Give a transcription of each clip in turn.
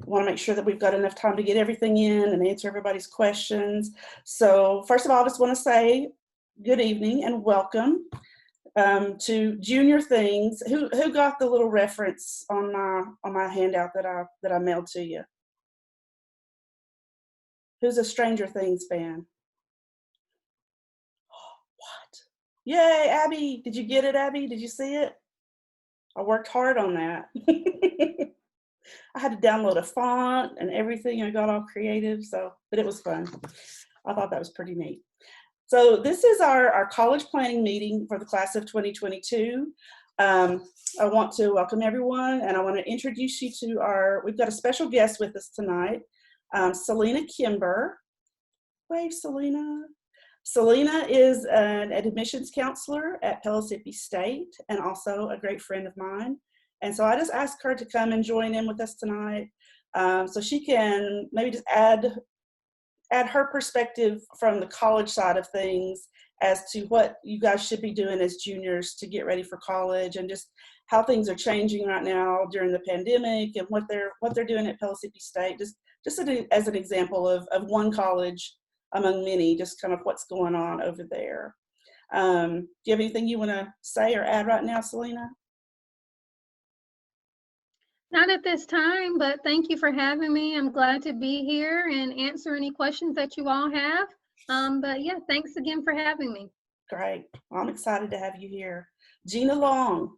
want to make sure that we've got enough time to get everything in and answer everybody's questions. So first of all, I just want to say good evening and welcome to Junior Things. Who got the little reference on my handout that I mailed to you? Who's a Stranger Things fan? What? Yay, Abby! Did you get it, Abby? Did you see it? I worked hard on that. I had to download a font and everything. I got all creative, but it was fun. I thought that was pretty neat. So this is our college planning meeting for the class of 2022. I want to welcome everyone, and I want to introduce you to we've got a special guest with us tonight, Selena Kimber. Wave, Selena. Selena is an admissions counselor at Pellissippi State and also a great friend of mine. And so I just asked her to come and join in with us tonight so she can maybe just add her perspective from the college side of things as to what you guys should be doing as juniors to get ready for college, and just how things are changing right now during the pandemic and what they're doing at Pellissippi State, just as an example of one college among many, just kind of what's going on over there. Do you have anything you want to say or add right now, Selena? Not at this time, but thank you for having me. I'm glad to be here and answer any questions that you all have. But yeah, thanks again for having me. Great. Well, I'm excited to have you here. Gina Long.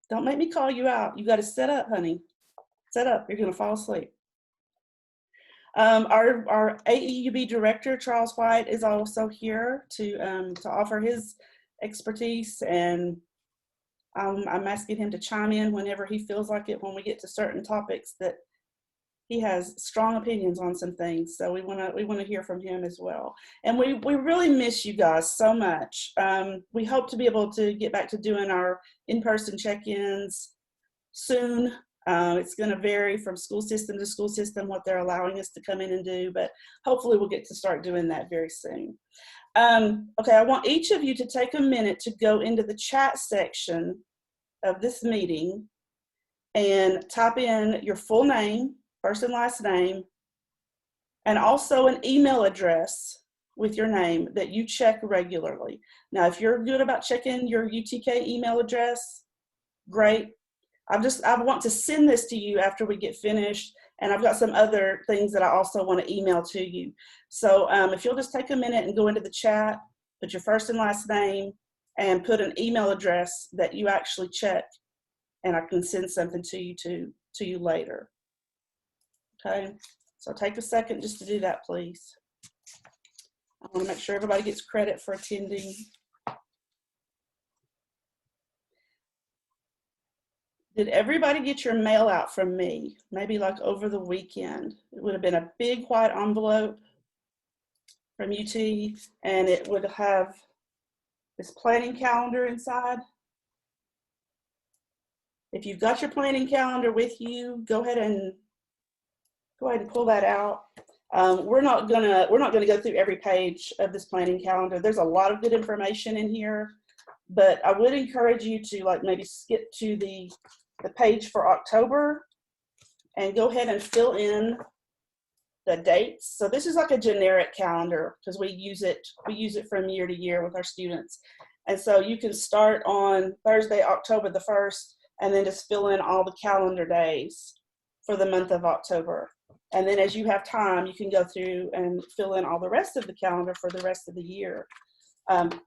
Don't make me call you out. You got to sit up, honey. Sit up. You're going to fall asleep. Our AEUB director, Charles White, is also here to offer his expertise, and I'm asking him to chime in whenever he feels like it when we get to certain topics that he has strong opinions on some things. So we want to hear from him as well. And we really miss you guys so much. We hope to be able to get back to doing our in-person check-ins soon. It's going to vary from school system to school system what they're allowing us to come in and do, but hopefully we'll get to start doing that very soon. Okay, I want each of you to take a minute to go into the chat section of this meeting and type in your full name, first and last name, and also an email address with your name that you check regularly. Now, if you're good about checking your UTK email address, great. I want to send this to you after we get finished, and I've got some other things that I also want to email to you. So if you'll just take a minute and go into the chat, put your first and last name, and put an email address that you actually check, and I can send something to you later. Okay, so take a second just to do that, please. I want to make sure everybody gets credit for attending. Did everybody get your mail out from me? Maybe like over the weekend. It would have been a big white envelope from UT, and it would have this planning calendar inside. If you've got your planning calendar with you, go ahead and pull that out. We're not gonna go through every page of this planning calendar. There's a lot of good information in here, but I would encourage you to maybe skip to the page for October and go ahead and fill in the dates. So this is like a generic calendar because we use it from year to year with our students. And so you can start on Thursday, October the 1st, and then just fill in all the calendar days for the month of October. And then as you have time, you can go through and fill in all the rest of the calendar for the rest of the year.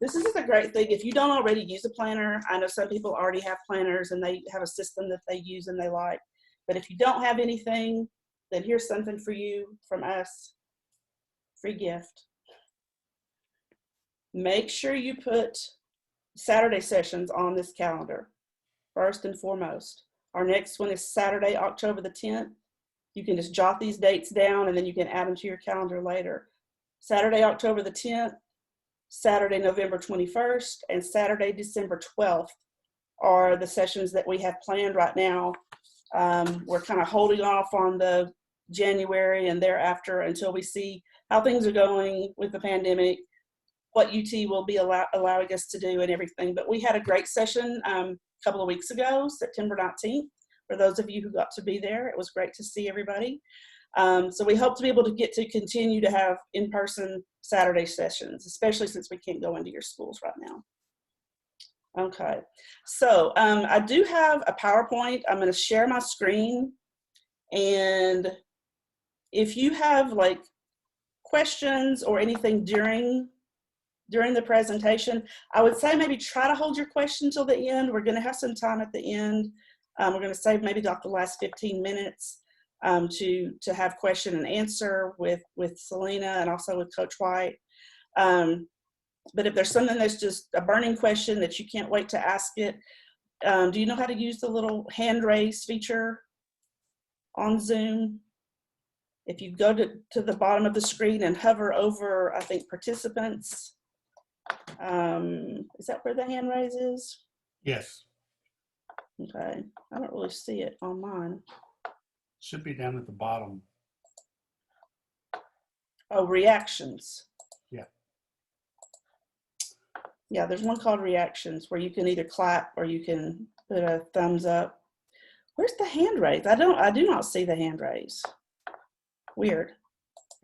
This is a great thing. If you don't already use a planner, I know some people already have planners and they have a system that they use and they like. But if you don't have anything, then here's something for you from us. Free gift. Make sure you put Saturday sessions on this calendar, first and foremost. Our next one is Saturday, October the 10th. You can just jot these dates down and then you can add them to your calendar later. Saturday, October the 10th, Saturday, November 21st, and Saturday, December 12th are the sessions that we have planned right now. We're kind of holding off on the January and thereafter until we see how things are going with the pandemic, what UT will be allowing us to do and everything. But we had a great session a couple of weeks ago, September 19th, for those of you who got to be there. It was great to see everybody. So we hope to be able to get to continue to have in-person Saturday sessions, especially since we can't go into your schools right now. Okay, so I do have a PowerPoint. I'm going to share my screen, and if you have like questions or anything during the presentation, I would say maybe try to hold your question till the end. We're going to have some time at the end. We're going to save maybe about the last 15 minutes to have question and answer with Selena and also with Coach White. But if there's something that's just a burning question that you can't wait to ask it, do you know how to use the little hand raise feature on Zoom? If you go to the bottom of the screen and hover over, I think, participants, is that where the hand raise is? Yes. Okay, I don't really see it on mine. Should be down at the bottom. Oh, reactions. Yeah. Yeah, there's one called reactions where you can either clap or you can put a thumbs up. Where's the hand raise? I do not see the hand raise. Weird.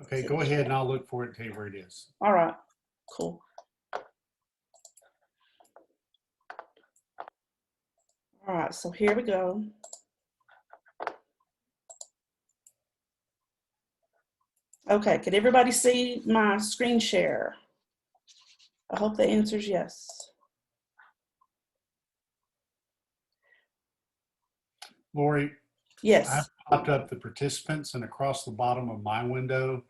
Okay, go ahead and I'll look for it and tell you where it is. All right, cool. All right, so here we go. Okay, could everybody see my screen share? I hope the answer is yes. Lori, Yes. I've popped up the participants, and across the bottom of my window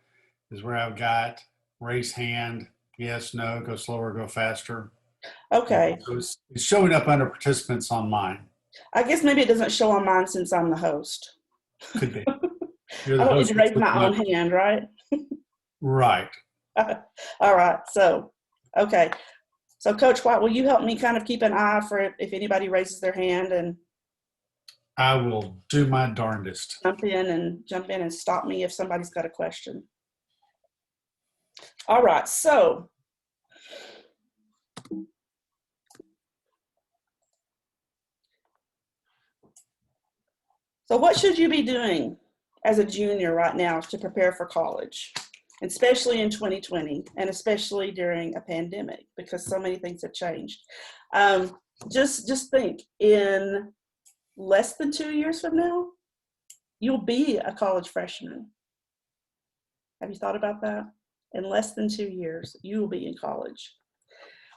is where I've got raise hand, yes, no, go slower, go faster. Okay. So it's showing up under participants on mine. I guess maybe it doesn't show on mine since I'm the host. Could be. I You're the don't need host to raise with my own hand, right? Right. All right, so, okay. So Coach White, will you help me kind of keep an eye for it if anybody raises their hand, and I will do my darndest. jump in and stop me if somebody's got a question. All right, so what should you be doing as a junior right now to prepare for college, especially in 2020 and especially during a pandemic, because so many things have changed? Just think, in less than 2 years from now, you'll be a college freshman. Have you thought about that? In less than 2 years, you will be in college.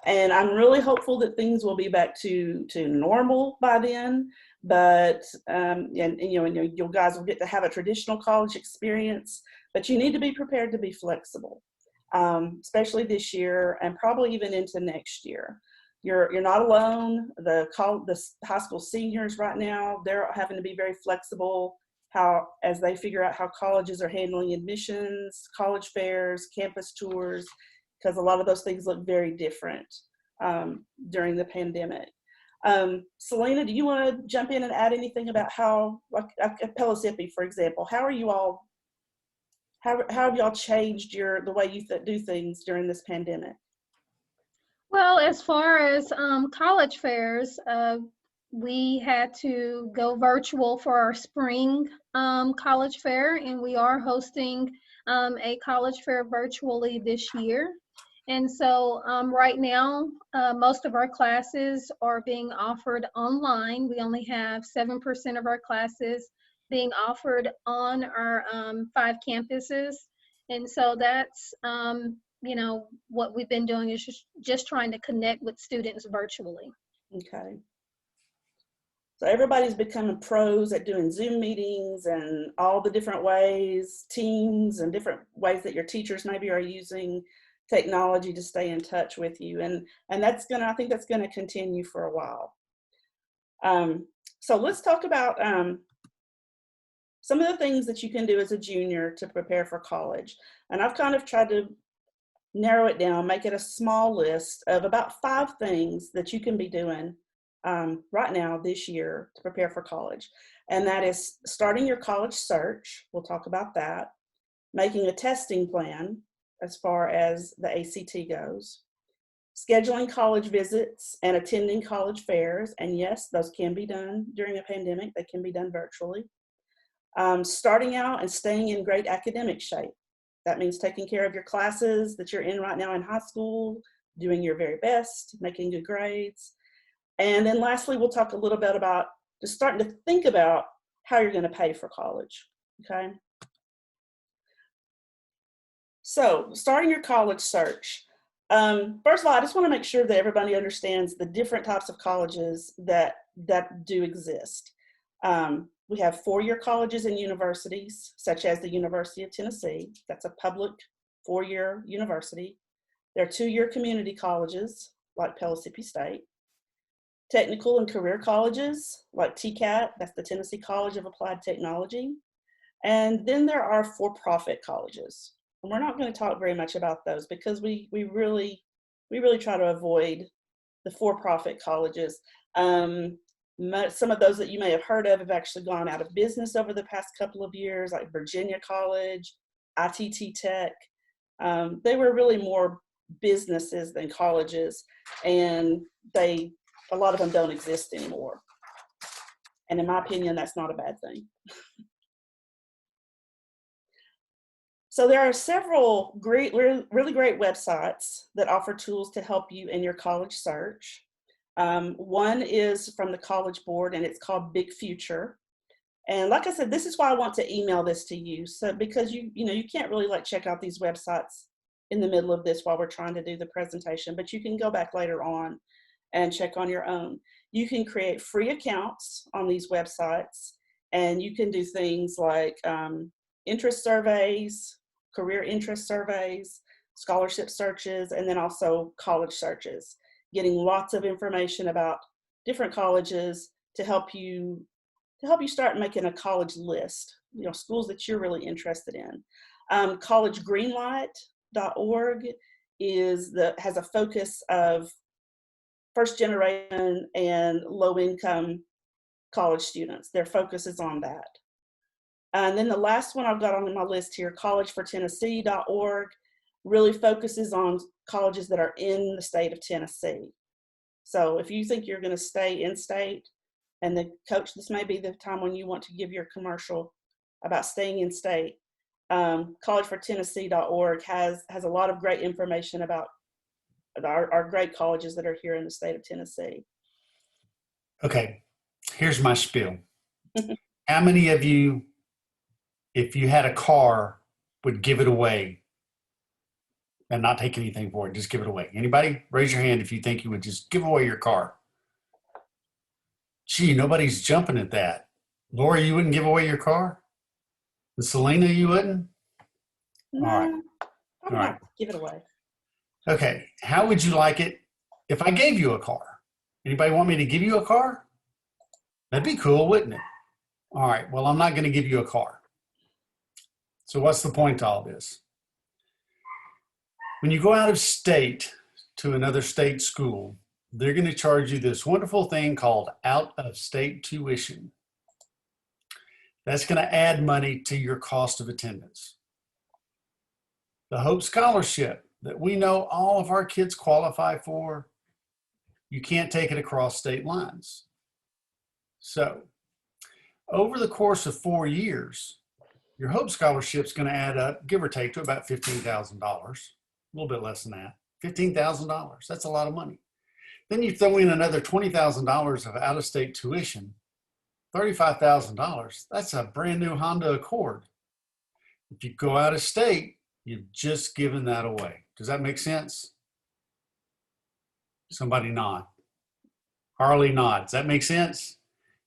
And I'm really hopeful that things will be back to normal by then. But you guys will get to have a traditional college experience. But you need to be prepared to be flexible, especially this year and probably even into next year. You're not alone. The high school seniors right now, they're having to be very flexible as they figure out how colleges are handling admissions, college fairs, campus tours, because a lot of those things look very different during the pandemic. Selena, do you want to jump in and add anything about how, like at Pellissippi, for example, how have y'all changed the way you do things during this pandemic? Well, as far as college fairs, we had to go virtual for our spring college fair, and we are hosting a college fair virtually this year. And so right now, most of our classes are being offered online. We only have 7% of our classes being offered on our 5 campuses. And so that's, what we've been doing is just trying to connect with students virtually. Okay. So everybody's becoming pros at doing Zoom meetings and all the different ways, Teams and different ways that your teachers maybe are using technology to stay in touch with you. And I think that's gonna continue for a while. So let's talk about some of the things that you can do as a junior to prepare for college. And I've kind of tried to narrow it down, make it a small list of about 5 things that you can be doing right now this year to prepare for college. And that is starting your college search. We'll talk about that. Making a testing plan as far as the ACT goes. scheduling college visits and attending college fairs. And yes, those can be done during a pandemic. They can be done virtually. Starting out and staying in great academic shape. That means taking care of your classes that you're in right now in high school, doing your very best, making good grades. And then lastly, we'll talk a little bit about just starting to think about how you're going to pay for college, okay? So starting your college search. First of all, I just want to make sure that everybody understands the different types of colleges that do exist. We have four-year colleges and universities, such as the University of Tennessee. That's a public four-year university. There are two-year community colleges, like Pellissippi State. Technical and career colleges, like TCAT, that's the Tennessee College of Applied Technology. And then there are for-profit colleges. And we're not going to talk very much about those because we really try to avoid the for-profit colleges. Some of those that you may have heard of have actually gone out of business over the past couple of years, like Virginia College, ITT Tech. They were really more businesses than colleges, and a lot of them don't exist anymore. And in my opinion, that's not a bad thing. So there are several really great websites that offer tools to help you in your college search. One is from the College Board, and it's called Big Future. And like I said, this is why I want to email this to you. So because you can't really check out these websites in the middle of this while we're trying to do the presentation, but you can go back later on and check on your own. You can create free accounts on these websites, and you can do things like interest surveys, career interest surveys, scholarship searches, and then also college searches, getting lots of information about different colleges to help you start making a college list, schools that you're really interested in. collegegreenlight.org has a focus of first generation and low income college students. Their focus is on that. And then the last one I've got on my list here, collegefortennessee.org, really focuses on colleges that are in the state of Tennessee. So if you think you're going to stay in state, and coach, this may be the time when you want to give your commercial about staying in state, collegefortennessee.org has a lot of great information about our great colleges that are here in the state of Tennessee. Okay, here's my spiel. How many of you, if you had a car, would give it away and not take anything for it, just give it away? Anybody? Raise your hand if you think you would just give away your car. Gee, nobody's jumping at that. Laura, you wouldn't give away your car? And Selena, you wouldn't? No, all right. All right. Give it away. Okay, how would you like it if I gave you a car? Anybody want me to give you a car? That'd be cool, wouldn't it? All right, well, I'm not going to give you a car. So what's the point to all this? When you go out of state to another state school, they're going to charge you this wonderful thing called out-of-state tuition. That's going to add money to your cost of attendance. The Hope Scholarship that we know all of our kids qualify for, you can't take it across state lines. So over the course of 4 years, your Hope Scholarship is going to add up, give or take, to about $15,000, a little bit less than that. $15,000, that's a lot of money. Then you throw in another $20,000 of out-of-state tuition, $35,000, that's a brand new Honda Accord. If you go out of state, you've just given that away. Does that make sense? Somebody nod. Harley nod. Does that make sense?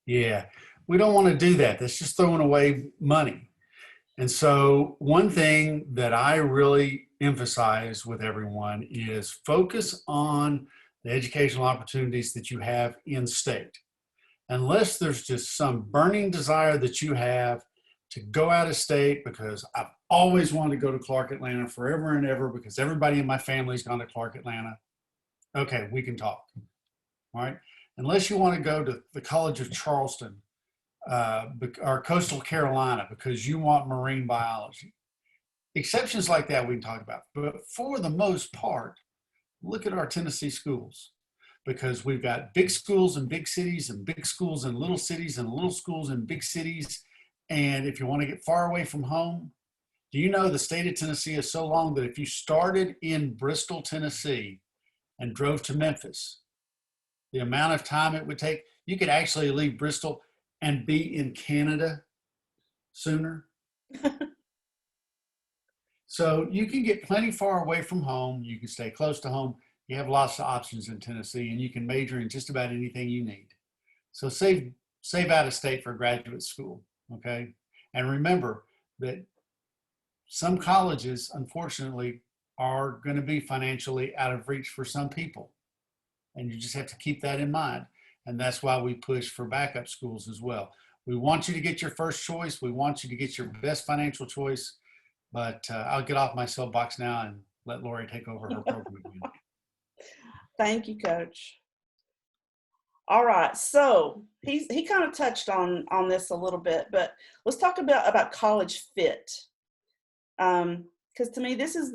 Yeah. We don't want to do that. That's just throwing away money. And so one thing that I really emphasize with everyone is focus on the educational opportunities that you have in state. Unless there's just some burning desire that you have to go out of state, because I've always wanted to go to Clark Atlanta forever and ever because everybody in my family's gone to Clark Atlanta. Okay, we can talk. All right. Unless you want to go to the College of Charleston or Coastal Carolina because you want marine biology. Exceptions like that we can talk about. But for the most part, look at our Tennessee schools, because we've got big schools in big cities and big schools in little cities and little schools in big cities. And if you want to get far away from home, do you know the state of Tennessee is so long that if you started in Bristol, Tennessee and drove to Memphis, the amount of time it would take, you could actually leave Bristol and be in Canada sooner. So you can get plenty far away from home. You can stay close to home. You have lots of options in Tennessee, and you can major in just about anything you need. So save out of state for graduate school, okay? And remember that some colleges, unfortunately, are going to be financially out of reach for some people. And you just have to keep that in mind. And that's why we push for backup schools as well. We want you to get your first choice. We want you to get your best financial choice. But I'll get off my soapbox now and let Lori take over her program again. Thank you, Coach. All right, so he kind of touched on this a little bit, but let's talk about college fit. Because to me, this is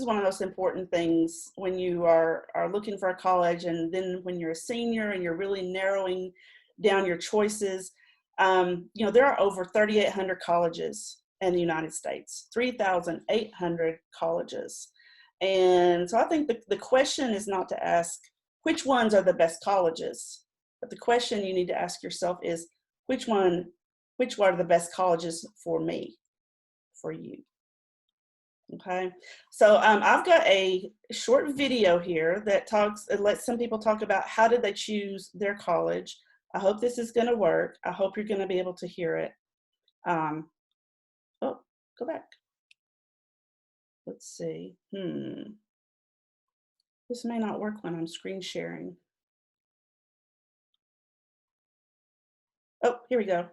one of the most important things when you are looking for a college, and then when you're a senior and you're really narrowing down your choices. There are over 3,800 colleges in the United States, 3,800 colleges. And so I think the question is not to ask which ones are the best colleges, but the question you need to ask yourself is which one are the best colleges for me, for you. Okay, so I've got a short video here that lets some people talk about how did they choose their college. I hope this is going to work. I hope you're going to be able to hear it. Oh, go back. Let's see. This may not work when I'm screen sharing. Oh, here we go.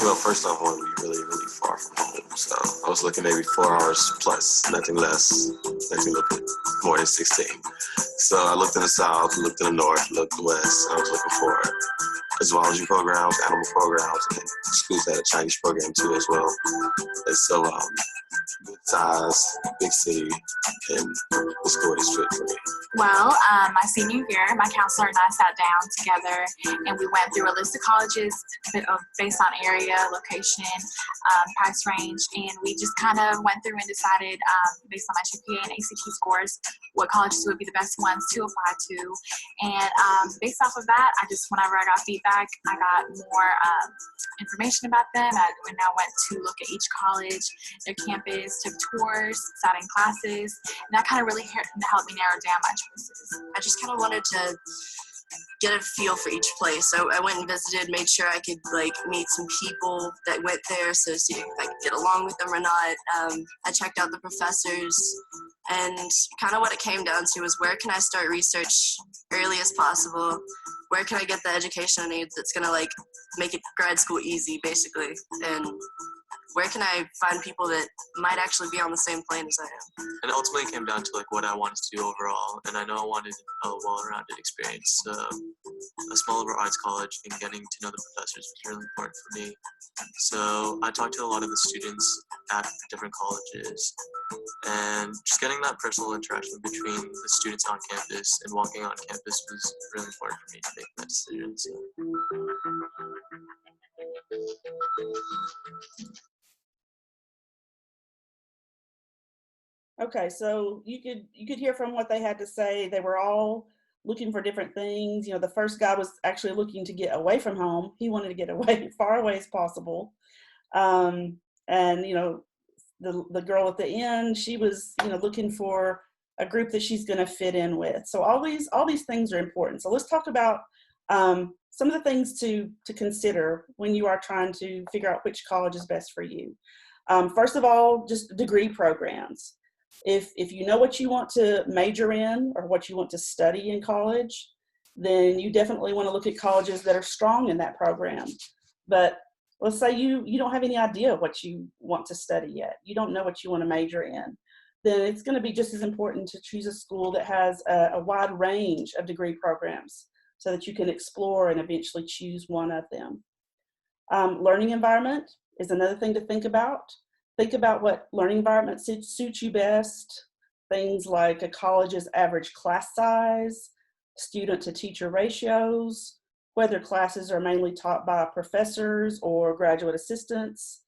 Well, first off, I want to be really, really far from home. So I was looking maybe 4 hours plus, nothing less, nothing more than 16. So I looked in the south, looked in the north, looked west, and I was looking for zoology programs, animal programs, and schools that had a Chinese program too as well. And so good size, big city, and the school is fit for me. Well, my senior year, my counselor and I sat down together and we went through a list of colleges based on area, location, price range, and we just kind of went through and decided based on my GPA and ACT scores what colleges would be the best ones to apply to. And based off of that, whenever I got feedback, I got more information about them. I now went to look at each college, their campus, took tours, sat in classes, and that kind of really helped me narrow down my choices. I just kind of wanted to get a feel for each place. So I went and visited, made sure I could meet some people that went there, so see if I could get along with them or not. I checked out the professors, and kind of what it came down to was where can I start research early as possible? Where can I get the education I need that's gonna make it grad school easy, basically? And where can I find people that might actually be on the same plane as I am? And ultimately it came down to what I wanted to do overall, and I know I wanted a well-rounded experience. A small liberal arts college and getting to know the professors was really important for me. So I talked to a lot of the students at different colleges, and just getting that personal interaction between the students on campus and walking on campus was really important for me to make that decision. So. Okay, so you could hear from what they had to say. They were all looking for different things. The first guy was actually looking to get away from home. He wanted to get away, far away as possible. And the girl at the end, she was looking for a group that she's going to fit in with. So all these things are important. So let's talk about some of the things to consider when you are trying to figure out which college is best for you. First of all, just degree programs. If you know what you want to major in or what you want to study in college, then you definitely want to look at colleges that are strong in that program. But let's say you don't have any idea what you want to study yet. You don't know what you want to major in. Then it's going to be just as important to choose a school that has a wide range of degree programs so that you can explore and eventually choose one of them. Learning environment is another thing to think about. Think about what learning environment suits you best. Things like a college's average class size, student to teacher ratios, whether classes are mainly taught by professors or graduate assistants,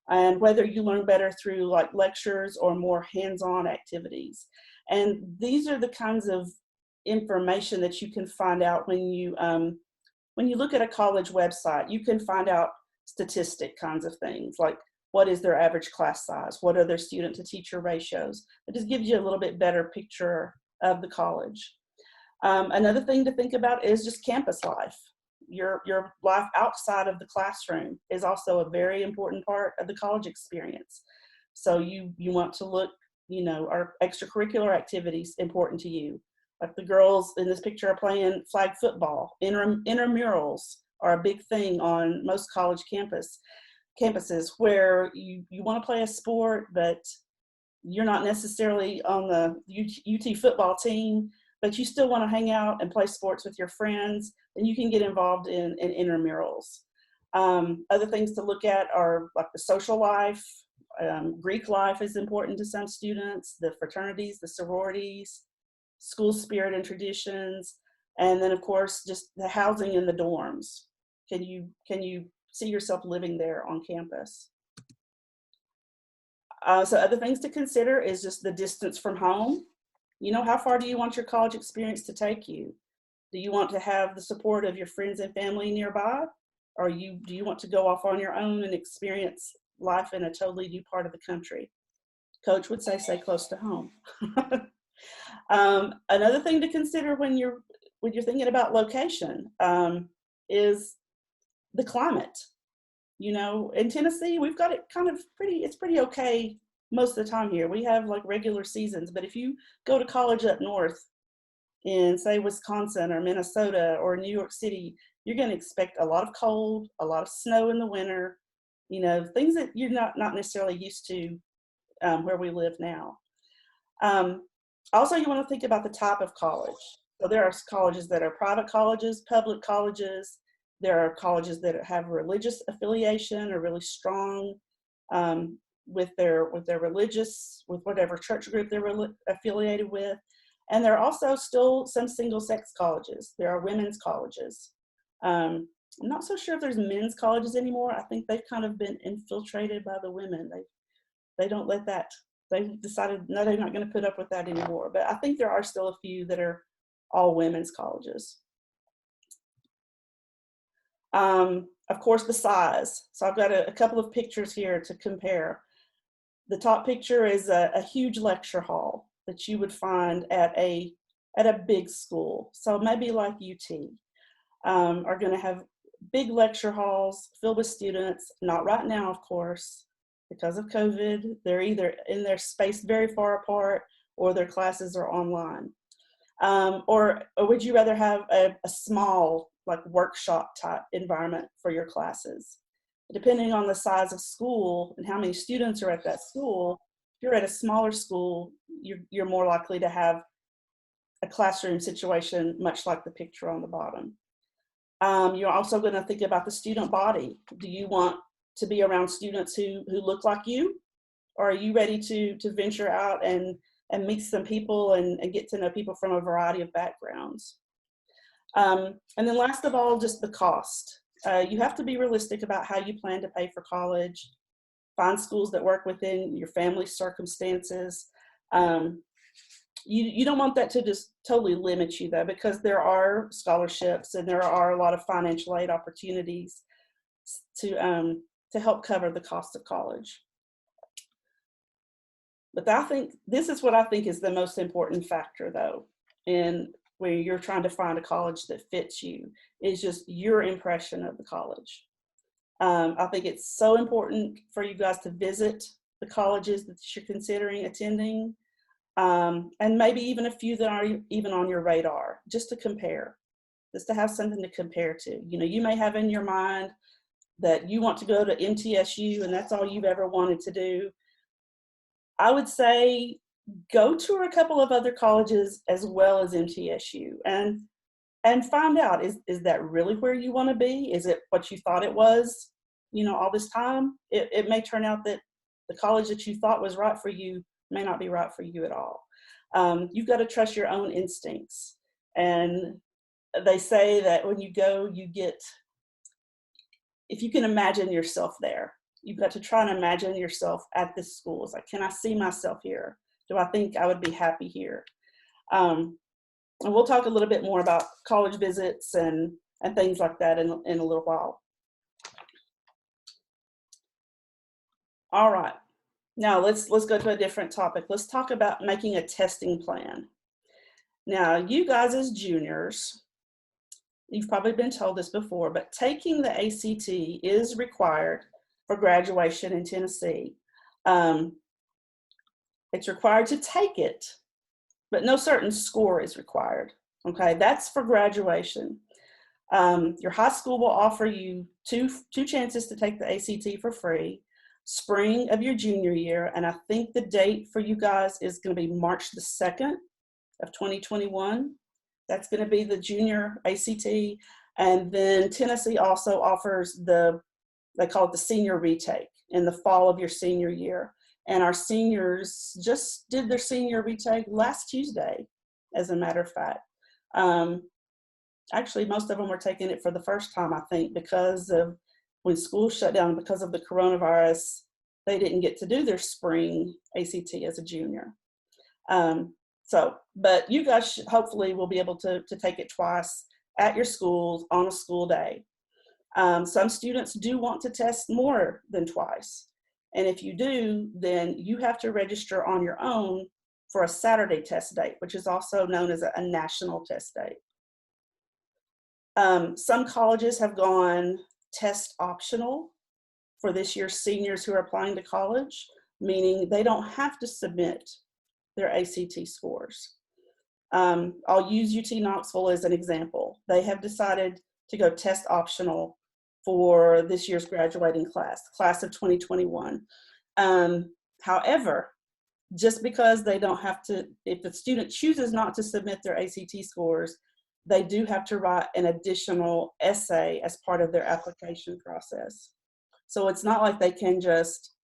and whether you learn better through like lectures or more hands-on activities. And these are the kinds of information that you can find out when you look at a college website. You can find out statistic kinds of things, like what is their average class size? What are their student to teacher ratios? It just gives you a little bit better picture of the college. Another thing to think about is just campus life. Your life outside of the classroom is also a very important part of the college experience. So you want to look, are extracurricular activities important to you? Like the girls in this picture are playing flag football. Intramurals are a big thing on most college campuses where you want to play a sport, but you're not necessarily on the UT football team, but you still want to hang out and play sports with your friends, then you can get involved in intramurals. Other things to look at are like the social life. Greek life is important to some students, the fraternities, the sororities, school spirit and traditions, and then of course just the housing in the dorms. Can you see yourself living there on campus? So other things to consider is just the distance from home. How far do you want your college experience to take you? Do you want to have the support of your friends and family nearby? Or do you want to go off on your own and experience life in a totally new part of the country? Coach would say, stay close to home. Another thing to consider when you're thinking about location is the climate. In Tennessee, we've got it it's pretty okay most of the time here. We have like regular seasons, but if you go to college up north in say Wisconsin or Minnesota or New York City, you're going to expect a lot of cold, a lot of snow in the winter, things that you're not necessarily used to where we live now. Also, you want to think about the type of college. So there are colleges that are private colleges, public colleges. There are colleges that have religious affiliation or really strong with their religious, with whatever church group they're affiliated with. And there are also still some single-sex colleges. There are women's colleges. I'm not so sure if there's men's colleges anymore. I think they've kind of been infiltrated by the women. They don't let that. They've decided, no, they're not going to put up with that anymore. But I think there are still a few that are all women's colleges. Of course, the size. So I've got a couple of pictures here to compare. The top picture is a huge lecture hall that you would find at a big school. So maybe like UT are going to have big lecture halls filled with students. Not right now, of course, because of COVID. They're either in their space very far apart or their classes are online. Or would you rather have a small, like workshop type environment for your classes? Depending on the size of school and how many students are at that school, if you're at a smaller school, you're more likely to have a classroom situation much like the picture on the bottom. You're also going to think about the student body. Do you want to be around students who look like you? Or are you ready to venture out and meet some people and get to know people from a variety of backgrounds? And then last of all, just the cost. You have to be realistic about how you plan to pay for college. Find schools that work within your family's circumstances. You don't want that to just totally limit you though, because there are scholarships and there are a lot of financial aid opportunities to help cover the cost of college. But I think this is what I think is the most important factor though, in where you're trying to find a college that fits you, is just your impression of the college. I think it's so important for you guys to visit the colleges that you're considering attending, and maybe even a few that aren't even on your radar, just to compare, just to have something to compare to. You may have in your mind that you want to go to MTSU and that's all you've ever wanted to do. I would say go tour a couple of other colleges as well as MTSU and find out, is that really where you want to be? Is it what you thought it was, all this time? It may turn out that the college that you thought was right for you may not be right for you at all. You've got to trust your own instincts. And they say that when you go, you get, if you can imagine yourself there, you've got to try and imagine yourself at this school. It's like, can I see myself here? Do I think I would be happy here? And we'll talk a little bit more about college visits and things like that in a little while. All right, now let's go to a different topic. Let's talk about making a testing plan. Now, you guys as juniors, you've probably been told this before, but taking the ACT is required for graduation in Tennessee. It's required to take it, but no certain score is required. Okay, that's for graduation. Your high school will offer you two chances to take the ACT for free, spring of your junior year, and I think the date for you guys is going to be March the 2nd of 2021. That's going to be the junior ACT. And then Tennessee also offers they call it the senior retake in the fall of your senior year. And our seniors just did their senior retake last Tuesday, as a matter of fact. Actually, most of them were taking it for the first time, I think, because of when school shut down because of the coronavirus, they didn't get to do their spring ACT as a junior. But you guys hopefully will be able to take it twice at your schools on a school day. Some students do want to test more than twice. And if you do, then you have to register on your own for a Saturday test date, which is also known as a national test date. Some colleges have gone test optional for this year's seniors who are applying to college, meaning they don't have to submit their ACT scores. I'll use UT Knoxville as an example. They have decided to go test optional for this year's graduating class of 2021. However, just because they don't have to, if the student chooses not to submit their ACT scores, they do have to write an additional essay as part of their application process. So it's not like they can just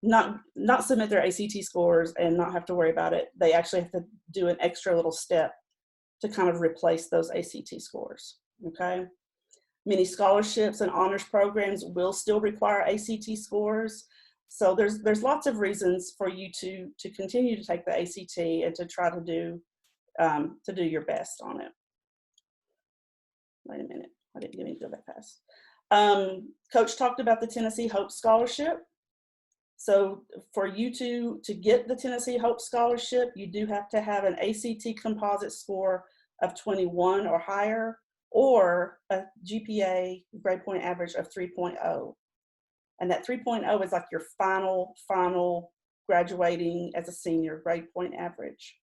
not submit their ACT scores and not have to worry about it. They actually have to do an extra little step to kind of replace those ACT scores, okay? Many scholarships and honors programs will still require ACT scores. So there's lots of reasons for you to continue to take the ACT and to try to do your best on it. Wait a minute, I didn't get me to go that fast. Coach talked about the Tennessee Hope Scholarship. So for you to get the Tennessee Hope Scholarship, you do have to have an ACT composite score of 21 or higher, or a GPA, grade point average, of 3.0. And that 3.0 is like your final graduating as a senior grade point average.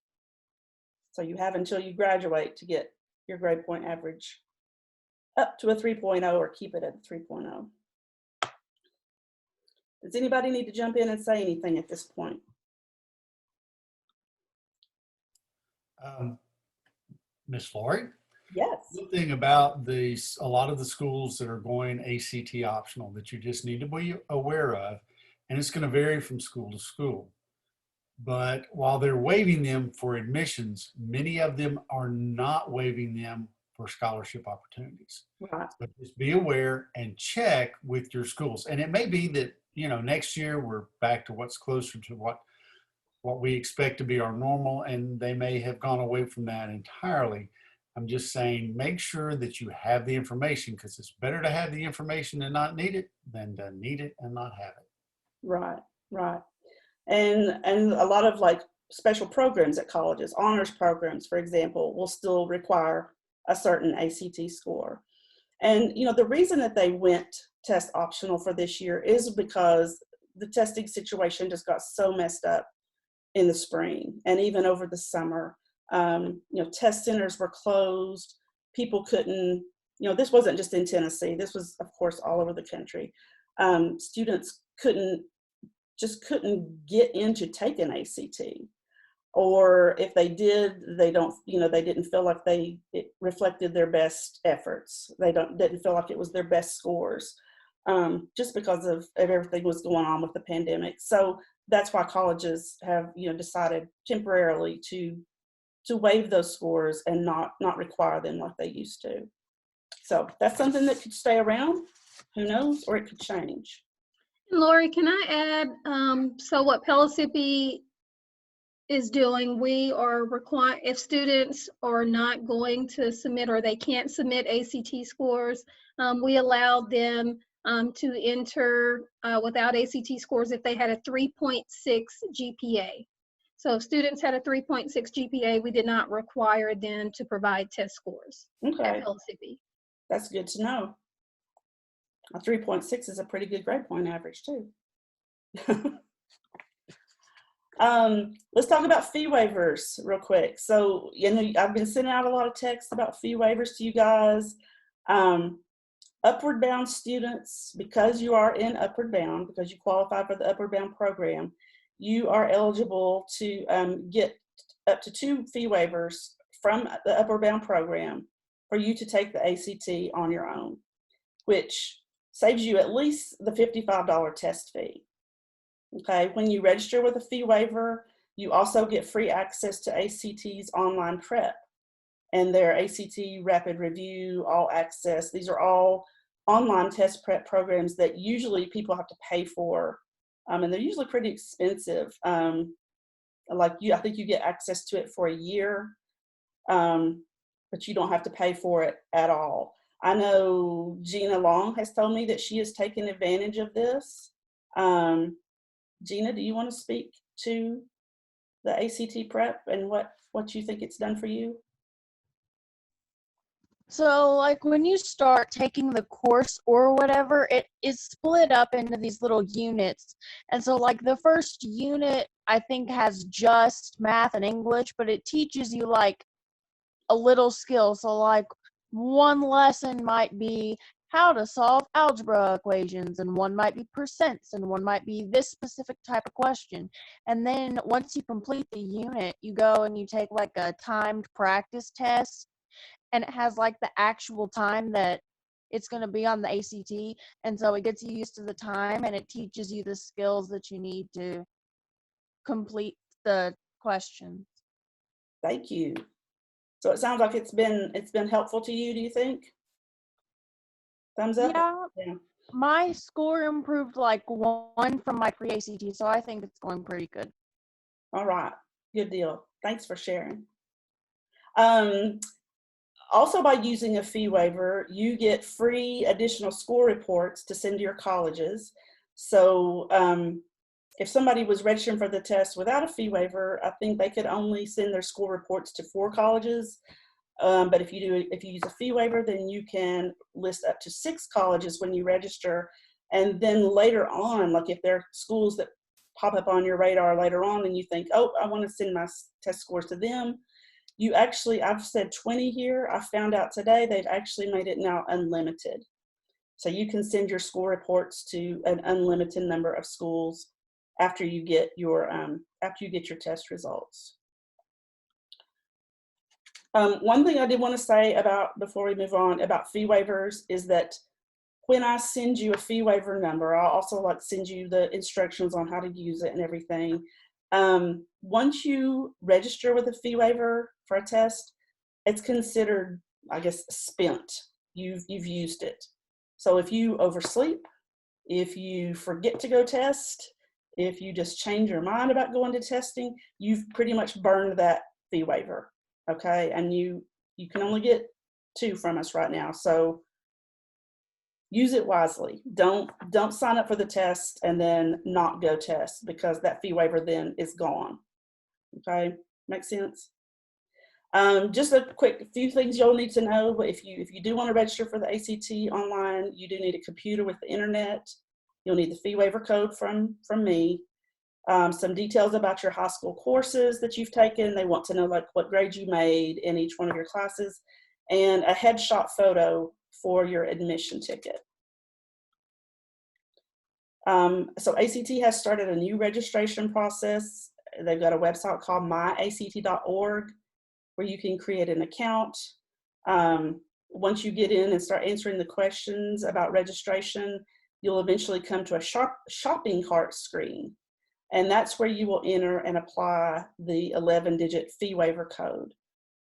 So you have until you graduate to get your grade point average up to a 3.0 or keep it at a 3.0. Does anybody need to jump in and say anything at this point? Miss Lori? Yes. One thing about a lot of the schools that are going ACT optional that you just need to be aware of, and it's going to vary from school to school, but while they're waiving them for admissions, many of them are not waiving them for scholarship opportunities. Right. So just be aware and check with your schools. And it may be that, next year we're back to what's closer to what we expect to be our normal, and they may have gone away from that entirely. I'm just saying, make sure that you have the information, because it's better to have the information and not need it than to need it and not have it. Right. And a lot of like special programs at colleges, honors programs, for example, will still require a certain ACT score. And the reason that they went test optional for this year is because the testing situation just got so messed up in the spring and even over the summer. Test centers were closed. People couldn't, this wasn't just in Tennessee. This was, of course, all over the country. Students couldn't get in to take an ACT. Or if they did, they didn't feel like it reflected their best efforts. They didn't feel like it was their best scores. just because of everything was going on with the pandemic. So that's why colleges have, decided temporarily to waive those scores and not require them like they used to. So that's something that could stay around, who knows, or it could change. Lori, can I add, so what Pellissippi is doing, we are required, if students are not going to submit or they can't submit ACT scores, we allow them to enter without ACT scores if they had a 3.6 GPA. So if students had a 3.6 GPA, we did not require them to provide test scores Okay, at Pellissippi. that's good to know. A 3.6 is a pretty good grade point average too. Let's talk about fee waivers real quick. So, I've been sending out a lot of texts about fee waivers to you guys. Upward bound students, because you are in Upward Bound, because you qualify for the Upward Bound program, you are eligible to get up to 2 fee waivers from the Upward Bound program for you to take the ACT on your own, which saves you at least the $55 test fee. Okay, when you register with a fee waiver, you also get free access to ACT's online prep and their ACT rapid review, all access. These are all online test prep programs that usually people have to pay for, and they're usually pretty expensive. I think you get access to it for a year, but you don't have to pay for it at all. I know Gina Long has told me that she has taken advantage of this. Gina, do you want to speak to the ACT prep and what you think it's done for you? So like when you start taking the course or whatever, it is split up into these little units. And so like the first unit I think has just math and English, but it teaches you like a little skill. So like one lesson might be how to solve algebra equations, and one might be percents, and one might be this specific type of question. And then once you complete the unit, you go and you take like a timed practice test, and it has like the actual time that it's going to be on the ACT. And so it gets you used to the time, and it teaches you the skills that you need to complete the questions. Thank you. So it sounds like it's been helpful to you, do you think? Thumbs up? Yeah. My score improved like 1 from my pre-ACT, so I think it's going pretty good. All right, good deal. Thanks for sharing. Also, by using a fee waiver, you get free additional score reports to send to your colleges. So if somebody was registering for the test without a fee waiver, I think they could only send their score reports to 4 colleges. But if you use a fee waiver, then you can list up to 6 colleges when you register. And then later on, like if there are schools that pop up on your radar later on and you think, oh, I want to send my test scores to them, you actually, I've said 20 here. I found out today they've actually made it now unlimited. So you can send your score reports to an unlimited number of schools after you get your test results. One thing I did want to say about, before we move on, about fee waivers is that when I send you a fee waiver number, I'll also like send you the instructions on how to use it and everything. Once you register with a fee waiver for a test, it's considered, I guess, spent. You've used it. So if you oversleep, if you forget to go test, if you just change your mind about going to testing, you've pretty much burned that fee waiver. Okay, and you can only get 2 from us right now, so use it wisely. Don't sign up for the test and then not go test, because that fee waiver then is gone. Okay, makes sense? Just a quick few things you'll need to know. If you do want to register for the ACT online, you do need a computer with the internet. You'll need the fee waiver code from me. Some details about your high school courses that you've taken. They want to know like what grade you made in each one of your classes, and a headshot photo for your admission ticket. So ACT has started a new registration process. They've got a website called myact.org where you can create an account. Once you get in and start answering the questions about registration, you'll eventually come to a shopping cart screen. And that's where you will enter and apply the 11-digit fee waiver code.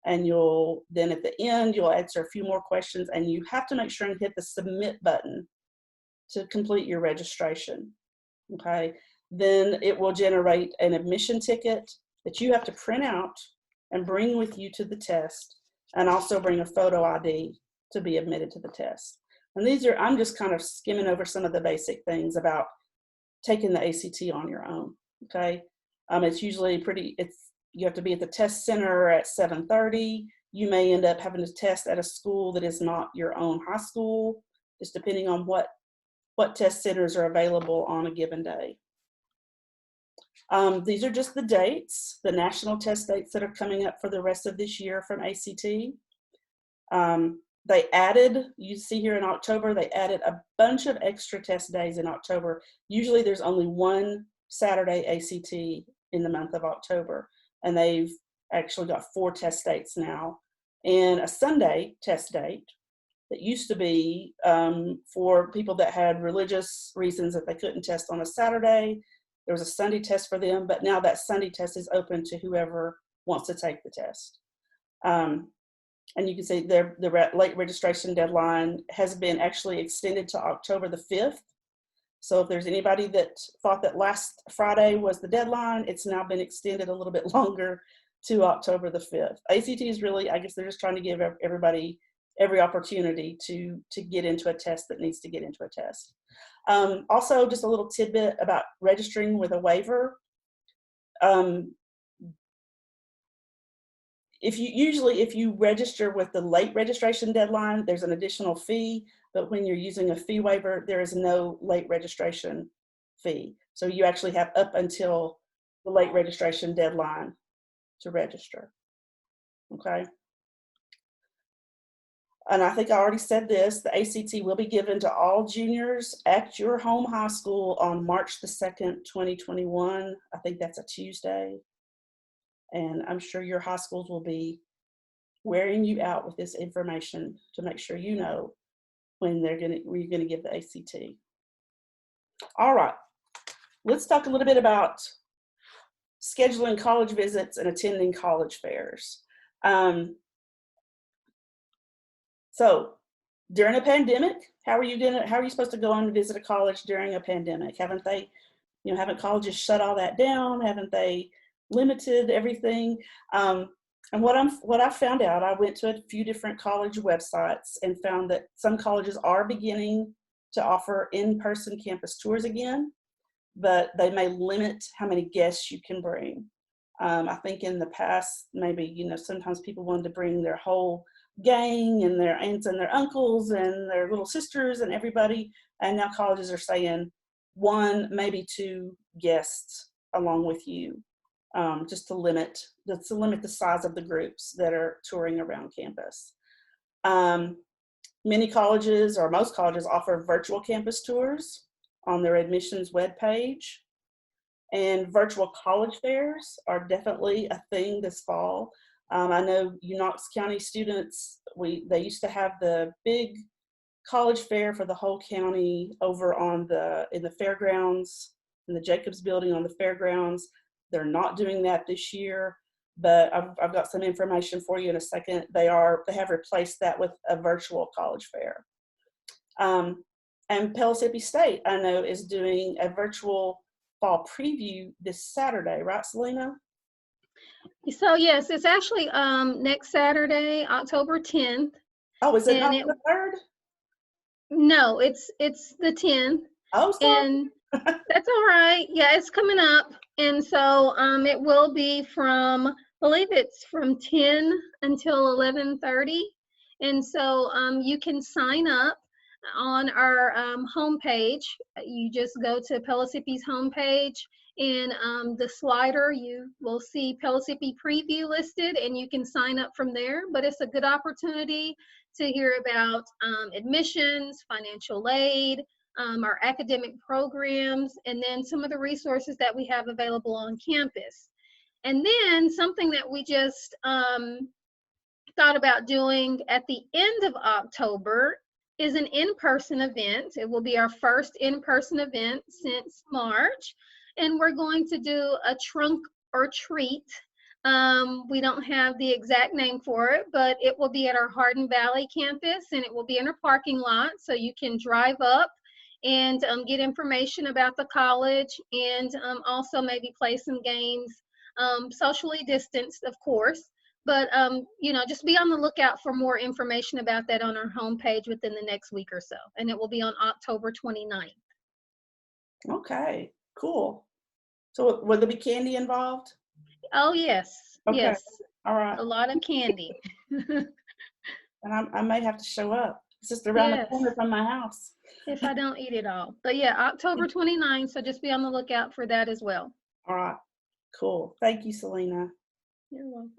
And you'll then at the end, you'll answer a few more questions, and you have to make sure and hit the submit button to complete your registration. Okay. Then it will generate an admission ticket that you have to print out and bring with you to the test, and also bring a photo ID to be admitted to the test. And these are, I'm just kind of skimming over some of the basic things about taking the ACT on your own. Okay. It's usually you have to be at the test center at 7:30. You may end up having to test at a school that is not your own high school, just depending on what test centers are available on a given day. These are just the dates, the national test dates that are coming up for the rest of this year from ACT. They added, you see here in October, they added a bunch of extra test days in October. Usually there's only one Saturday ACT in the month of October, and they've actually got 4 test dates now, and a Sunday test date that used to be for people that had religious reasons that they couldn't test on a Saturday. There was a Sunday test for them, but now that Sunday test is open to whoever wants to take the test. And you can see the late registration deadline has been actually extended to October the 5th. So if there's anybody that thought that last Friday was the deadline, it's now been extended a little bit longer to October the 5th. ACT is really, I guess they're just trying to give everybody every opportunity to get into a test that needs to get into a test. Also, just a little tidbit about registering with a waiver. If you register with the late registration deadline, there's an additional fee, but when you're using a fee waiver, there is no late registration fee. So you actually have up until the late registration deadline to register. Okay. And I think I already said this, the ACT will be given to all juniors at your home high school on March the 2nd, 2021. I think that's a Tuesday. And I'm sure your high schools will be wearing you out with this information to make sure you know when you're gonna give the ACT. All right, let's talk a little bit about scheduling college visits and attending college fairs. So during a pandemic, how are you supposed to go on and visit a college during a pandemic? Haven't colleges shut all that down? Haven't they limited everything? And what I found out, I went to a few different college websites and found that some colleges are beginning to offer in-person campus tours again, but they may limit how many guests you can bring. I think in the past, maybe, sometimes people wanted to bring their whole gang and their aunts and their uncles and their little sisters and everybody. And now colleges are saying 1, maybe 2 guests along with you, just to limit the size of the groups that are touring around campus. Many colleges, or most colleges, offer virtual campus tours on their admissions webpage. And virtual college fairs are definitely a thing this fall. I know Knox County students, they used to have the big college fair for the whole county over in the fairgrounds, in the Jacobs building on the fairgrounds. They're not doing that this year, but I've got some information for you in a second. They have replaced that with a virtual college fair. And Pellissippi State, I know, is doing a virtual fall preview this Saturday, right, Selena? So yes, it's actually next Saturday, October 10th. Oh, is it not the 3rd? No, it's the 10th. Oh, sorry. And that's all right. Yeah, it's coming up. And so it will be from, I believe it's from 10 until 11:30. And so you can sign up on our homepage. You just go to Pellissippi's homepage, and the slider, you will see Pellissippi Preview listed, and you can sign up from there. But it's a good opportunity to hear about admissions, financial aid, our academic programs, and then some of the resources that we have available on campus. And then something that we just thought about doing at the end of October is an in-person event. It will be our first in-person event since March. And we're going to do a trunk or treat. We don't have the exact name for it, but it will be at our Hardin Valley campus, and it will be in a parking lot, so you can drive up and get information about the college, and also maybe play some games, socially distanced, of course. But just be on the lookout for more information about that on our homepage within the next week or so, and it will be on October 29th. Okay, cool. So will there be candy involved? Oh, yes. Okay. Yes. All right. A lot of candy. And I may have to show up. It's just around the corner from my house. If I don't eat it all. But yeah, October 29th, so just be on the lookout for that as well. All right, cool. Thank you, Selena. You're welcome.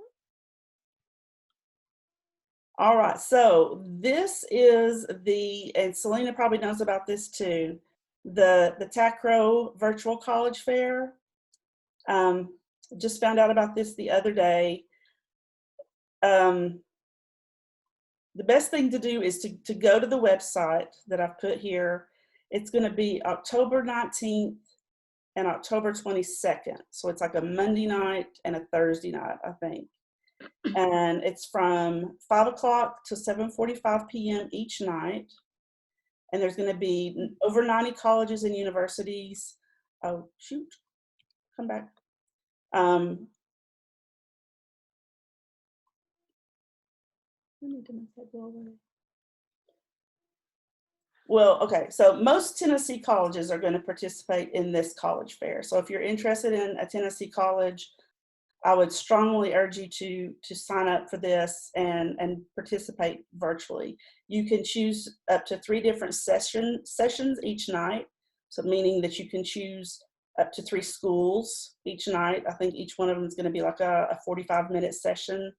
All right, so this is and Selena probably knows about this too, the TACRO Virtual College Fair. Just found out about this the other day. The best thing to do is to go to the website that I've put here. It's going to be October 19th and October 22nd. So it's like a Monday night and a Thursday night, I think. And it's from 5 o'clock to 7:45 p.m. each night. And there's going to be over 90 colleges and universities. Oh, shoot. Come back. I need to make that go away. Well, okay, so most Tennessee colleges are going to participate in this college fair. So if you're interested in a Tennessee college, I would strongly urge you to sign up for this and participate virtually. You can choose up to 3 different sessions each night. So meaning that you can choose up to 3 schools each night. I think each one of them is going to be like a 45-minute session,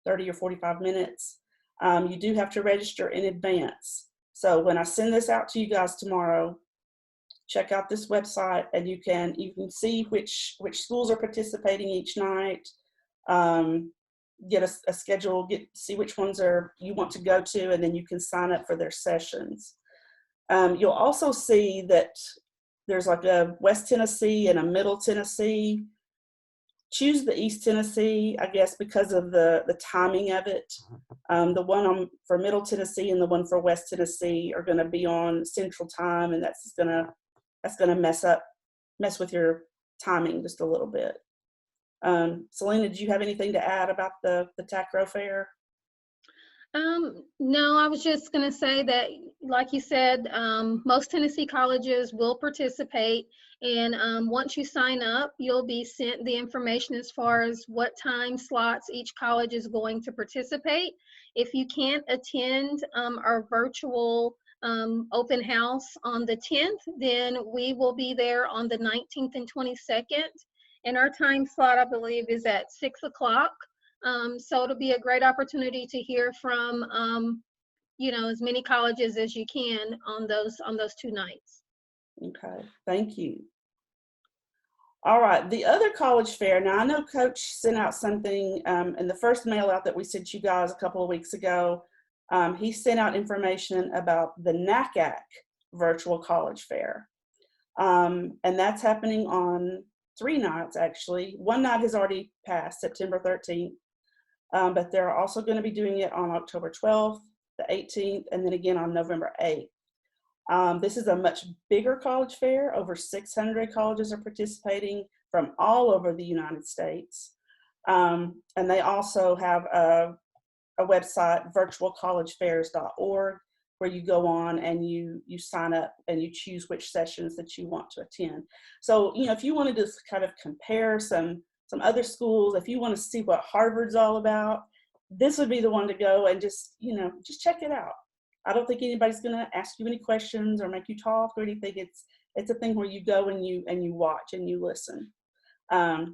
30 or 45 minutes. You do have to register in advance. So when I send this out to you guys tomorrow, check out this website and you can see which schools are participating each night, get a schedule, see which ones you want to go to, and then you can sign up for their sessions. You'll also see that there's like a West Tennessee and a Middle Tennessee. Choose the East Tennessee, I guess, because of the timing of it. The one for Middle Tennessee and the one for West Tennessee are going to be on Central Time, and that's going to mess with your timing just a little bit. Selena, do you have anything to add about the TACRO Fair? No, I was just going to say that, like you said, most Tennessee colleges will participate. And once you sign up, you'll be sent the information as far as what time slots each college is going to participate. If you can't attend our virtual open house on the 10th, then we will be there on the 19th and 22nd. And our time slot, I believe, is at 6 o'clock. So it'll be a great opportunity to hear from, as many colleges as you can on those 2 nights. Okay, thank you. All right, the other college fair. Now I know Coach sent out something in the first mail out that we sent you guys a couple of weeks ago. He sent out information about the NACAC Virtual College Fair. And that's happening on 3 nights, actually. One night has already passed, September 13th. But they're also going to be doing it on October 12th, the 18th, and then again on November 8th. This is a much bigger college fair. Over 600 colleges are participating from all over the United States. And they also have a website, virtualcollegefairs.org, where you go on and you sign up and you choose which sessions that you want to attend. So, if you wanted to kind of compare some other schools, if you want to see what Harvard's all about, this would be the one to go and just check it out. I don't think anybody's going to ask you any questions or make you talk or anything. It's a thing where you go and you watch and you listen. I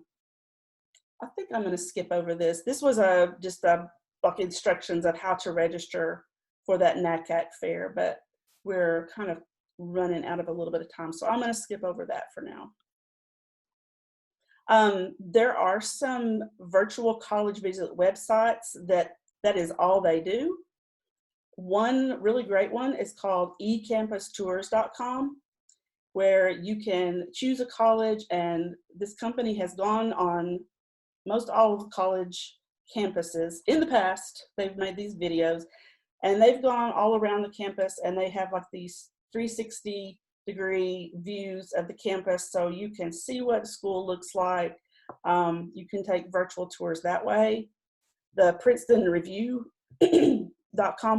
think I'm going to skip over this. This was just instructions of how to register for that NACAC fair, but we're kind of running out of a little bit of time, so I'm going to skip over that for now. There are some virtual college visit websites that is all they do. One really great one is called ecampustours.com, where you can choose a college, and this company has gone on most all of the college campuses. In the past, they've made these videos, and they've gone all around the campus, and they have like these 360-degree views of the campus, so you can see what the school looks like. You can take virtual tours that way. The Princeton Review.com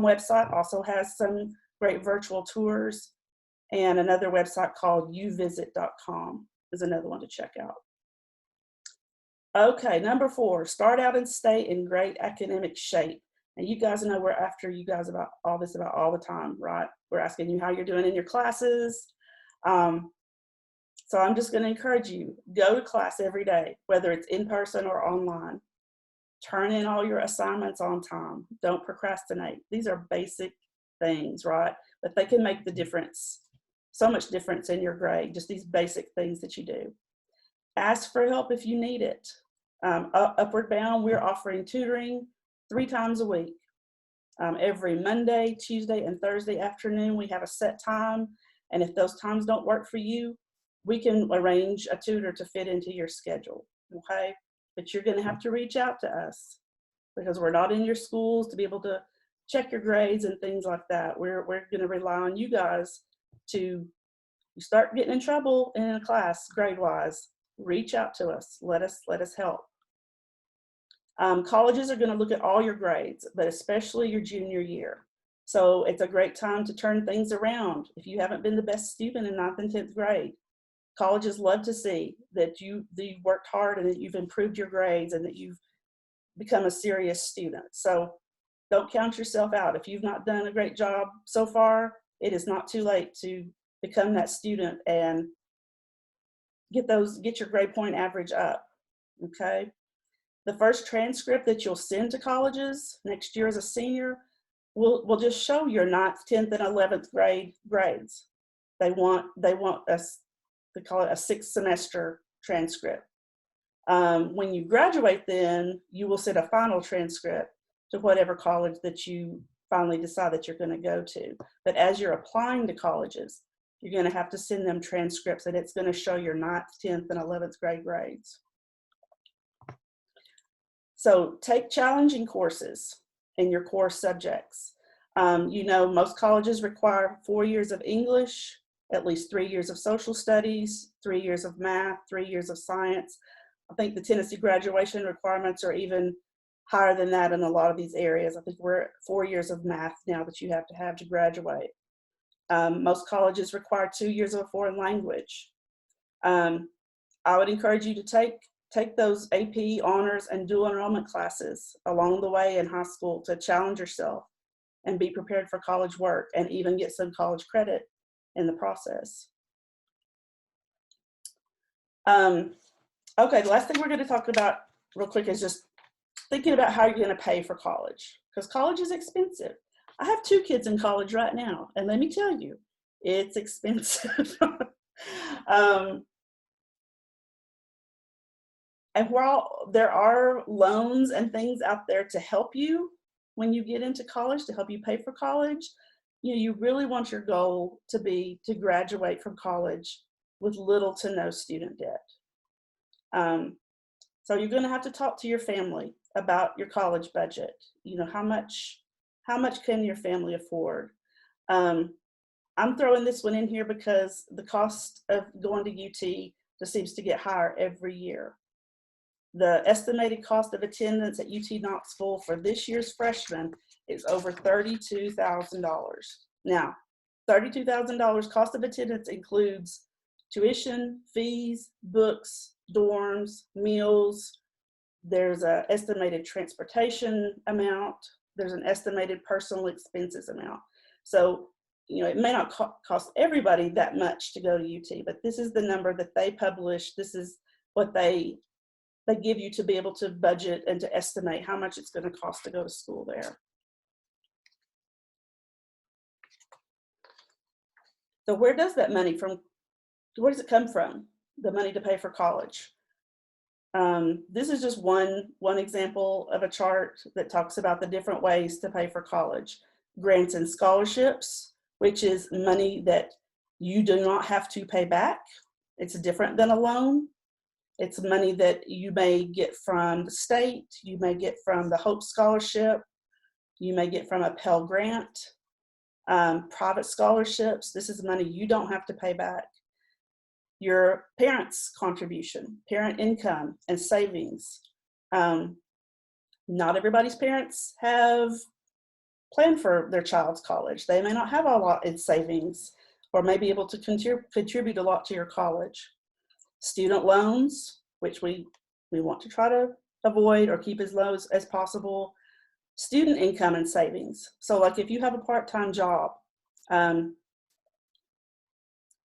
website also has some great virtual tours, and another website called uvisit.com is another one to check out. Okay, number 4, start out and stay in great academic shape. And you guys know we're after you guys about all this about all the time, right? We're asking you how you're doing in your classes. So I'm just going to encourage you, go to class every day, whether it's in person or online. Turn in all your assignments on time. Don't procrastinate. These are basic things, right? But they can make the difference, so much difference in your grade, just these basic things that you do. Ask for help if you need it. Upward Bound, we're offering tutoring 3 times a week. Every Monday, Tuesday, and Thursday afternoon, we have a set time. And if those times don't work for you, we can arrange a tutor to fit into your schedule, okay? But you're gonna have to reach out to us because we're not in your schools to be able to check your grades and things like that. We're gonna rely on you guys to, you start getting in trouble in a class grade-wise, reach out to us, let us help. Colleges are going to look at all your grades, but especially your junior year. So it's a great time to turn things around. If you haven't been the best student in 9th and 10th grade, colleges love to see that you've worked hard and that you've improved your grades and that you've become a serious student. So don't count yourself out. If you've not done a great job so far, it is not too late to become that student and get your grade point average up, okay? The first transcript that you'll send to colleges next year as a senior will just show your 9th, 10th, and 11th grade grades. They want us, they call it a 6th semester transcript. When you graduate, then you will send a final transcript to whatever college that you finally decide that you're going to go to. But as you're applying to colleges, you're going to have to send them transcripts, and it's going to show your 9th, 10th, and 11th grade grades. So take challenging courses in your core subjects. You know, most colleges require 4 years of English, at least 3 years of social studies, 3 years of math, 3 years of science. I think the Tennessee graduation requirements are even higher than that in a lot of these areas. I think we're at 4 years of math now that you have to graduate. Most colleges require 2 years of a foreign language. I would encourage you to take those AP, honors, and dual enrollment classes along the way in high school to challenge yourself and be prepared for college work and even get some college credit in the process. Okay, the last thing we're going to talk about real quick is just thinking about how you're going to pay for college, because college is expensive. I have 2 kids in college right now, and let me tell you, it's expensive. And while there are loans and things out there to help you when you get into college, to help you pay for college, you really want your goal to be to graduate from college with little to no student debt. So you're going to have to talk to your family about your college budget. You know, how much can your family afford? I'm throwing this one in here because the cost of going to UT just seems to get higher every year. The estimated cost of attendance at UT Knoxville for this year's freshmen is over $32,000. Now, $32,000 cost of attendance includes tuition, fees, books, dorms, meals. There's an estimated transportation amount. There's an estimated personal expenses amount. So, you know, it may not cost everybody that much to go to UT, but this is the number that they publish. This is what they give you to be able to budget and to estimate how much it's going to cost to go to school there. So where does that money where does it come from? The money to pay for college. This is just one example of a chart that talks about the different ways to pay for college. grants and scholarships, which is money that you do not have to pay back. It's different than a loan. It's money that you may get from the state, you may get from the Hope Scholarship, you may get from a Pell Grant, private scholarships. This is money you don't have to pay back. Your parents' contribution, parent income and savings. Not everybody's parents have planned for their child's college. They may not have a lot in savings or may be able to contribute a lot to your college. Student loans, which we want to try to avoid or keep as low as possible. Student income and savings. So like if you have a part-time job,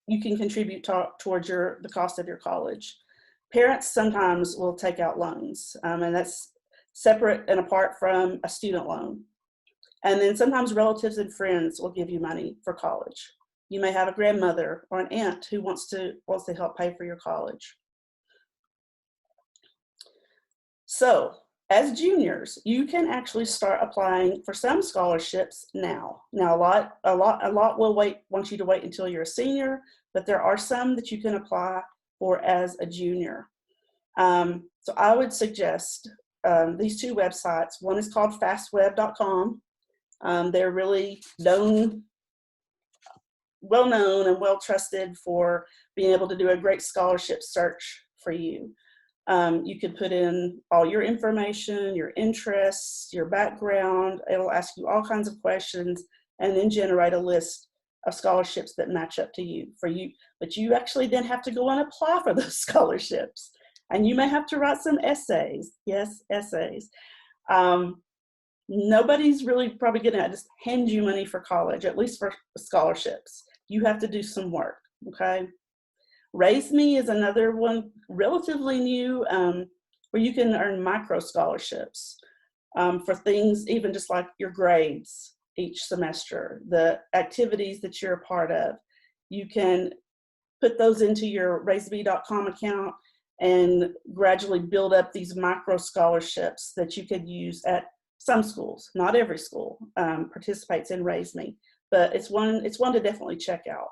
you can contribute towards the cost of your college. Parents sometimes will take out loans, and that's separate and apart from a student loan. And then sometimes relatives and friends will give you money for college. You may have a grandmother or an aunt who wants to help pay for your college. So as juniors, you can actually start applying for some scholarships now. Now a lot will want you to wait until you're a senior, but there are some that you can apply for as a junior. So I would suggest these two websites. One is called fastweb.com. They're really well known and well trusted for being able to do a great scholarship search for you. You can put in all your information, your interests, your background. It'll ask you all kinds of questions and then generate a list of scholarships that match up to you for you. But you actually then have to go and apply for those scholarships. And you may have to write some essays. Yes, essays. Nobody's really probably going to just hand you money for college, at least for scholarships. You have to do some work, okay? Raise Me is another one, relatively new, where you can earn micro scholarships for things even just like your grades each semester, the activities that you're a part of. You can put those into your raiseme.com account and gradually build up these micro scholarships that you could use at some schools. Not every school participates in Raise Me, but it's one to definitely check out.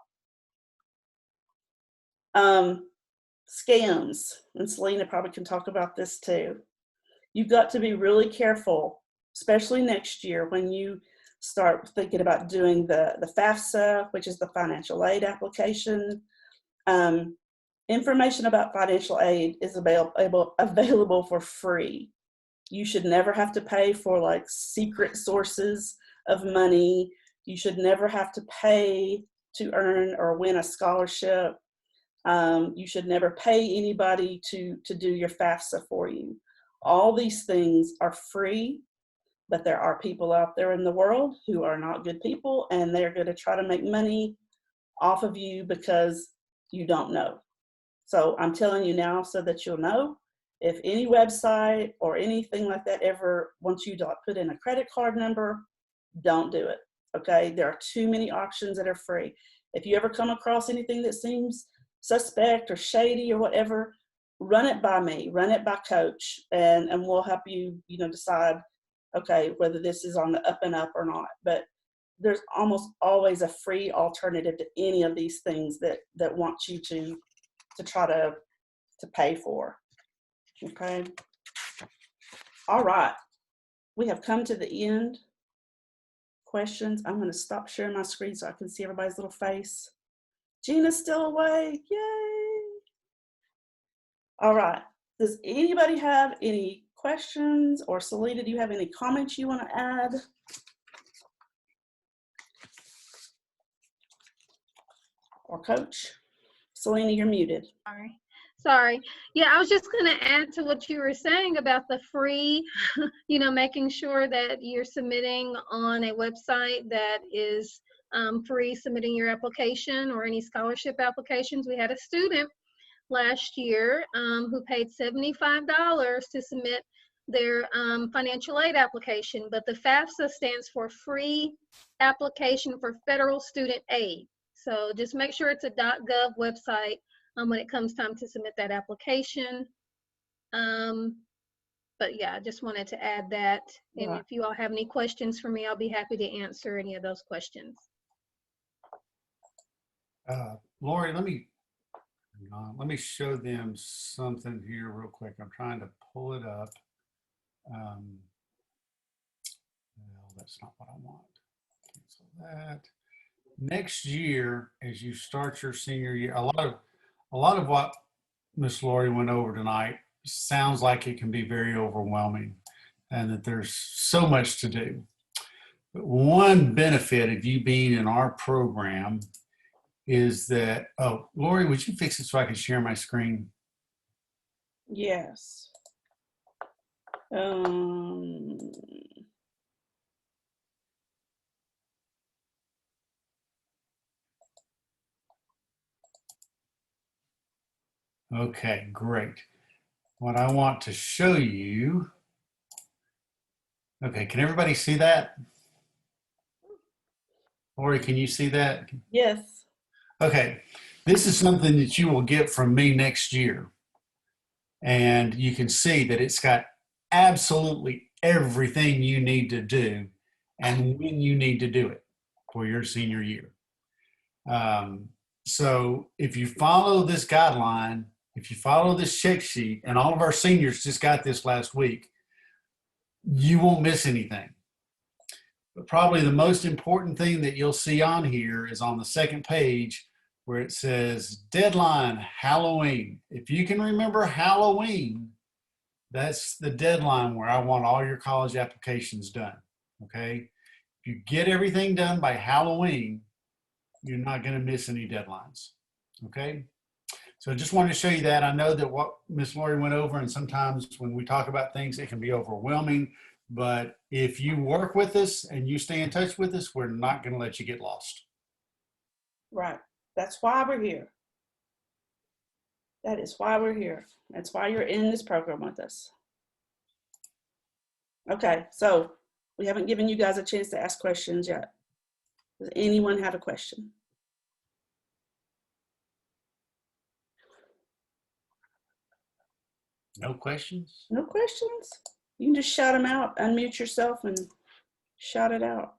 Scams, and Selena probably can talk about this too. You've got to be really careful, especially next year when you start thinking about doing the FAFSA, which is the financial aid application. Information about financial aid is available for free. You should never have to pay for like secret sources of money. You should never have to pay to earn or win a scholarship. You should never pay anybody to do your FAFSA for you. All these things are free, but there are people out there in the world who are not good people, and they're going to try to make money off of you because you don't know. So I'm telling you now so that you'll know. If any website or anything like that ever wants you to put in a credit card number, don't do it, okay? There are too many options that are free. If you ever come across anything that seems suspect or shady or whatever, run it by me, run it by Coach, and we'll help you, decide, okay, whether this is on the up and up or not. But there's almost always a free alternative to any of these things that want you to try to pay for. Okay. All right. We have come to the end. Questions? I'm going to stop sharing my screen so I can see everybody's little face. Gina's still awake. Yay. All right. Does anybody have any questions? Or Selena, do you have any comments you want to add? Or Coach? Selena, you're muted. Sorry. Yeah, I was just going to add to what you were saying about the free, making sure that you're submitting on a website that is free, submitting your application or any scholarship applications. We had a student last year who paid $75 to submit their financial aid application, but the FAFSA stands for Free Application for Federal Student Aid. So just make sure it's a .gov website when it comes time to submit that application. But yeah, I just wanted to add that. And Right. if you all have any questions for me, I'll be happy to answer any of those questions. Lori, let me show them something here real quick. I'm trying to pull it up. No, that's not what I want. Cancel that. Next year, as you start your senior year, a lot of what Miss Lori went over tonight sounds like it can be very overwhelming and that there's so much to do. But one benefit of you being in our program is that, oh, Lori, would you fix it so I can share my screen? Yes. Okay, great. What I want to show you, okay, can everybody see that? Lori, can you see that? Yes. Okay, this is something that you will get from me next year. And you can see that it's got absolutely everything you need to do and when you need to do it for your senior year. So if you follow this guideline, if you follow this check sheet, and all of our seniors just got this last week, you won't miss anything. But probably the most important thing that you'll see on here is on the second page where it says deadline Halloween. If you can remember Halloween, that's the deadline where I want all your college applications done. Okay. If you get everything done by Halloween, you're not going to miss any deadlines. Okay. So I just wanted to show you that. I know that what Miss Lori went over, and sometimes when we talk about things, it can be overwhelming. But if you work with us and you stay in touch with us, we're not going to let you get lost. Right. That's why we're here. That is why we're here. That's why you're in this program with us. Okay, so we haven't given you guys a chance to ask questions yet. Does anyone have a question? No questions? No questions? You can just shout them out, unmute yourself and shout it out.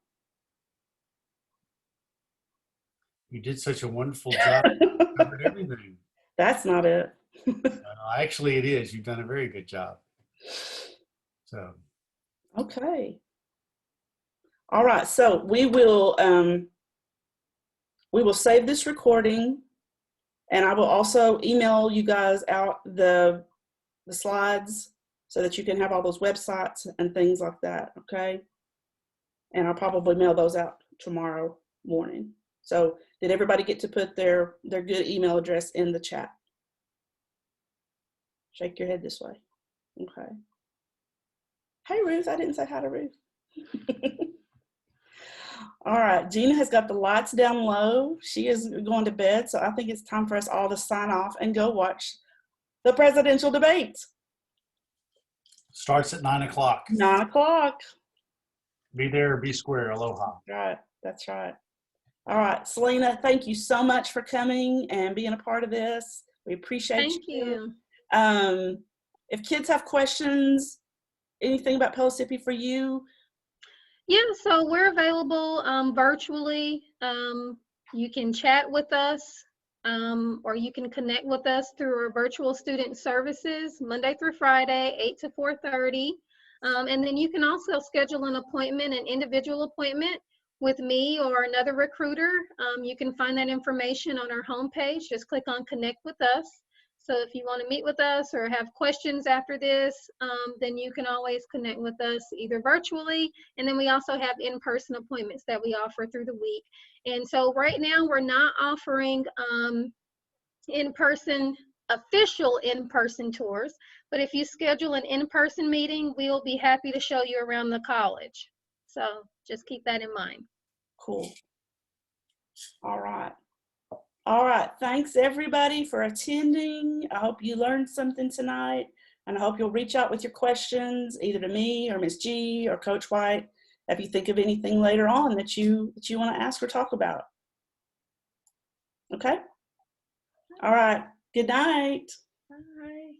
You did such a wonderful job. Covered everything. That's not it. Actually, it is. You've done a very good job. So. Okay. All right. So we will save this recording, and I will also email you guys out the slides so that you can have all those websites and things like that. Okay. And I'll probably mail those out tomorrow morning. So did everybody get to put their good email address in the chat? Shake your head this way. Okay. Hey, Ruth. I didn't say hi to Ruth. All right. Gina has got the lights down low. She is going to bed. So I think it's time for us all to sign off and go watch the presidential debate. Starts at 9 o'clock. 9 o'clock. Be there, be square. Aloha. Right. That's right. All right. Selena, thank you so much for coming and being a part of this. We appreciate Thank you. If kids have questions, anything about Pellissippi for you? Yeah, so we're available virtually. You can chat with us, or you can connect with us through our virtual student services, Monday through Friday, 8 to 4:30. And then you can also schedule an appointment, an individual appointment with me or another recruiter. You can find that information on our homepage. Just click on Connect with Us. So if you want to meet with us or have questions after this, then you can always connect with us either virtually, and then we also have in-person appointments that we offer through the week. And so right now we're not offering official in-person tours, but if you schedule an in-person meeting, we'll be happy to show you around the college. So just keep that in mind. Cool. All right. All right. Thanks everybody for attending. I hope you learned something tonight, and I hope you'll reach out with your questions either to me or Ms. G or Coach White if you think of anything later on that you want to ask or talk about. Okay? All right. Good night. Bye.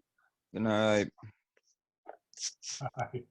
Good night. All right.